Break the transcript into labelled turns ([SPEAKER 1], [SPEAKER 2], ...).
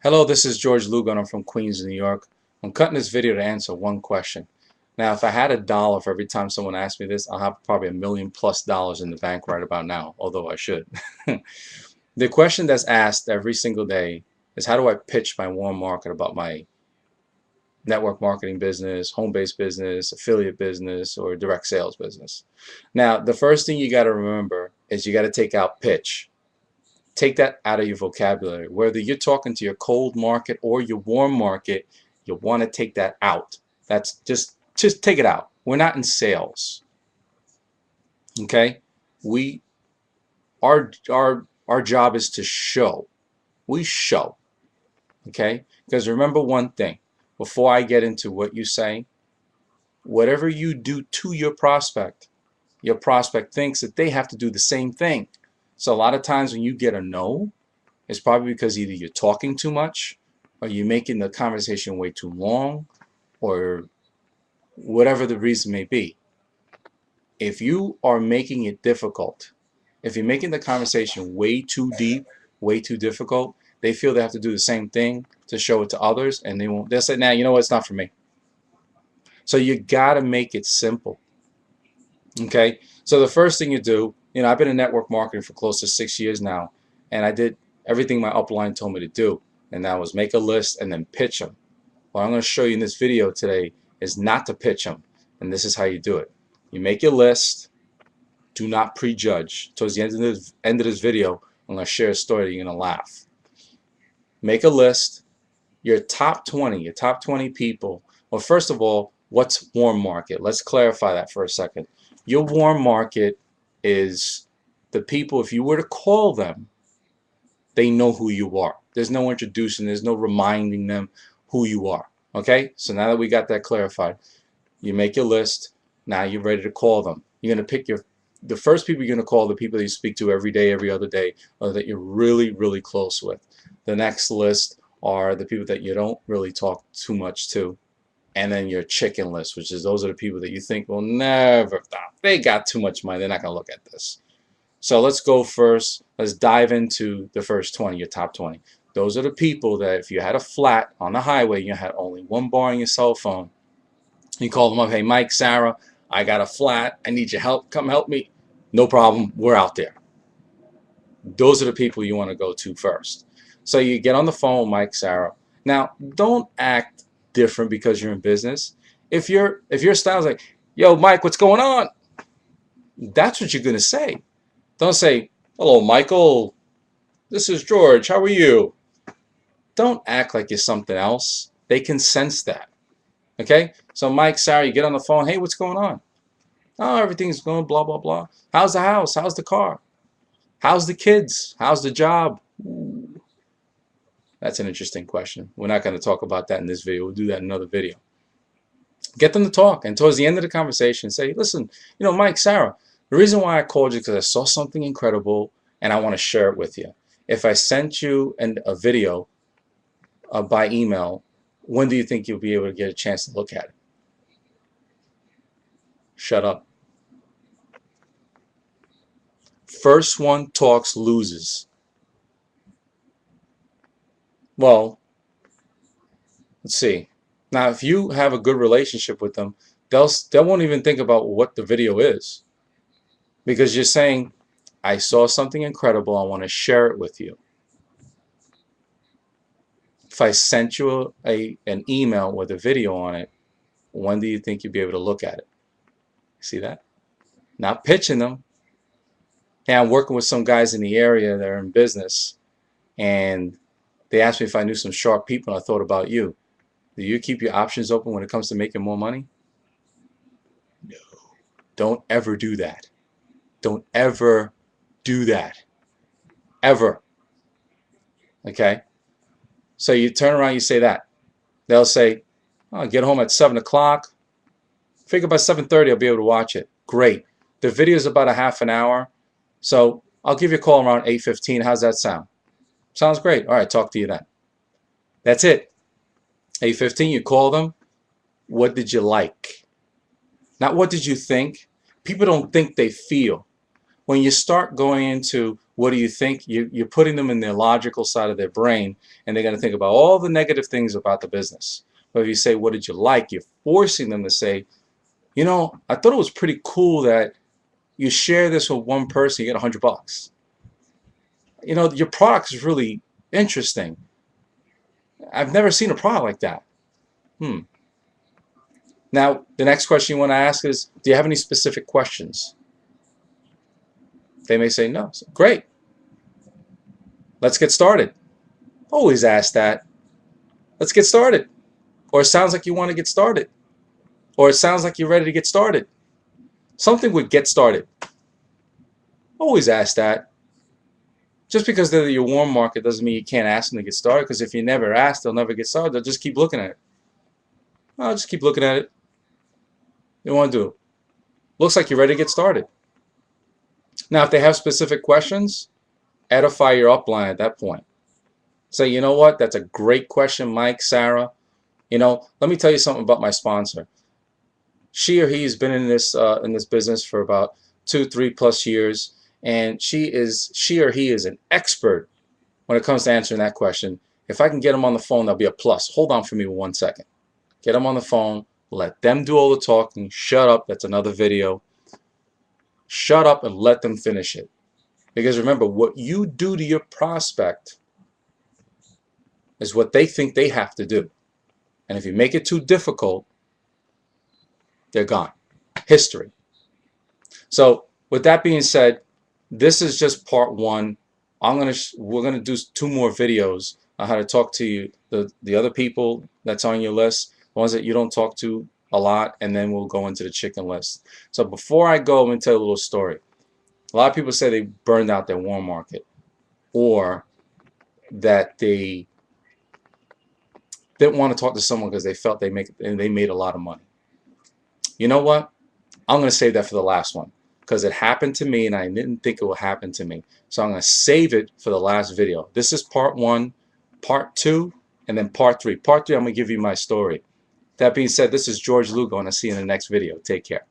[SPEAKER 1] Hello, this is George Lugo. I'm from Queens, New York. I'm cutting this video to answer one question. Now, if I had $1 for every time someone asked me this, I'll have probably $1 million+ in the bank right about now, although I should. The question that's asked every single day is, how do I pitch my warm market about my network marketing business, home-based business, affiliate business, or direct sales business? Now, the first thing you got to remember is you got to take out pitch. Take that out of your vocabulary. Whether you're talking to your cold market or your warm market, you want to take that out. That's just take it out. We're not in sales. Okay? We our job is to show. We show. Okay? Because remember one thing, before I get into what you say, whatever you do to your prospect thinks that they have to do the same thing. So a lot of times when you get a no, it's probably because either you're talking too much or you're making the conversation way too long or whatever the reason may be. If you are making it difficult, if you're making the conversation way too deep, way too difficult, they feel they have to do the same thing to show it to others, and they'll say, nah, you know what, it's not for me. So you got to make it simple. Okay? So the first thing you do, I've been in network marketing for close to 6 years now, and I did everything my upline told me to do, and that was make a list and then pitch them. What I'm going to show you in this video today is not to pitch them, and this is how you do it. You make your list. Do not prejudge. Towards the end of this video, I'm going to share a story that you're going to laugh. Make a list. Your top 20 people. Well, first of all, what's warm market? Let's clarify that for a second. Your warm market is the people, if you were to call them, they know who you are. There's no introducing, there's no reminding them who you are. Okay? So now that we got that clarified, you make your list. Now you're ready to call them. You're going to pick the first people you're going to call, the people that you speak to every day, every other day, or that you're really, really close with. The next list are the people that you don't really talk too much to. And then your chicken list, which is those are the people that you think will never stop. They got too much money. They're not going to look at this. So let's go first. Let's dive into the first 20, your top 20. Those are the people that if you had a flat on the highway, you had only one bar on your cell phone, you call them up, hey, Mike, Sarah, I got a flat. I need your help. Come help me. No problem. We're out there. Those are the people you want to go to first. So you get on the phone, Mike, Sarah. Now, don't act different because you're in business. If your style is like, yo, Mike, what's going on? That's what you're going to say. Don't say, hello, Michael. This is George. How are you? Don't act like you're something else. They can sense that. Okay? So Mike, Sarah, you get on the phone. Hey, what's going on? Oh, everything's going blah, blah, blah. How's the house? How's the car? How's the kids? How's the job? Ooh. That's an interesting question. We're not going to talk about that in this video. We'll do that in another video. Get them to talk. And towards the end of the conversation, say, listen, Mike, Sarah, the reason why I called you is because I saw something incredible and I want to share it with you. If I sent you a video by email, when do you think you'll be able to get a chance to look at it? Shut up. First one talks loses. Well, let's see. Now, if you have a good relationship with them, they won't even think about what the video is, because you're saying, I saw something incredible. I want to share it with you. If I sent you an email with a video on it, when do you think you'll be able to look at it? See that? Not pitching them. Hey, I'm working with some guys in the area that are in business, and they asked me if I knew some sharp people, and I thought about you. Do you keep your options open when it comes to making more money? No. Don't ever do that. Don't ever do that. Ever. Okay? So you turn around, you say that. They'll say, oh, I'll get home at 7 o'clock. Figure by 7:30 I'll be able to watch it. Great. The video is about a half an hour. So I'll give you a call around 8:15. How's that sound? Sounds great. All right, talk to you then. That's it. 8:15, you call them. What did you like? Not what did you think. People don't think, they feel. When you start going into What do you think? You're putting them in their logical side of their brain, and they're going to think about all the negative things about the business. But if you say, what did you like? You're forcing them to say, you know, I thought it was pretty cool that you share this with one person, you get $100. You know, your product is really interesting. I've never seen a product like that. Now, the next question you want to ask is, do you have any specific questions? They may say no. So, great. Let's get started. Always ask that. Let's get started. Or it sounds like you want to get started. Or it sounds like you're ready to get started. Something with get started. Always ask that. Just because they're your warm market doesn't mean you can't ask them to get started, because if you never ask, they'll never get started. They'll just keep looking at it. I'll just keep looking at it. You want to do it. Looks like you're ready to get started. Now, if they have specific questions, edify your upline at that point. Say, you know what? That's a great question, Mike, Sarah. You know, let me tell you something about my sponsor. She or he's been in this business for about 2-3+ years, and she or he is an expert when it comes to answering that question. If I can get them on the phone, that'll be a plus. Hold on for me 1 second. Get them on the phone. Let them do all the talking. Shut up. That's another video. Shut up and let them finish it. Because remember, what you do to your prospect is what they think they have to do. And if you make it too difficult, they're gone. History. So with that being said, this is just part 1. We're gonna do 2 more videos on how to talk to you, the other people that's on your list, the ones that you don't talk to a lot, and then we'll go into the chicken list. So before I go, I'm gonna tell you a little story. A lot of people say they burned out their warm market, or that they didn't want to talk to someone because they felt they made a lot of money. You know what? I'm going to save that for the last one, because it happened to me and I didn't think it would happen to me. So I'm going to save it for the last video. This is part 1, part 2, and then part 3. Part 3, I'm going to give you my story. That being said, this is George Lugo, and I'll see you in the next video. Take care.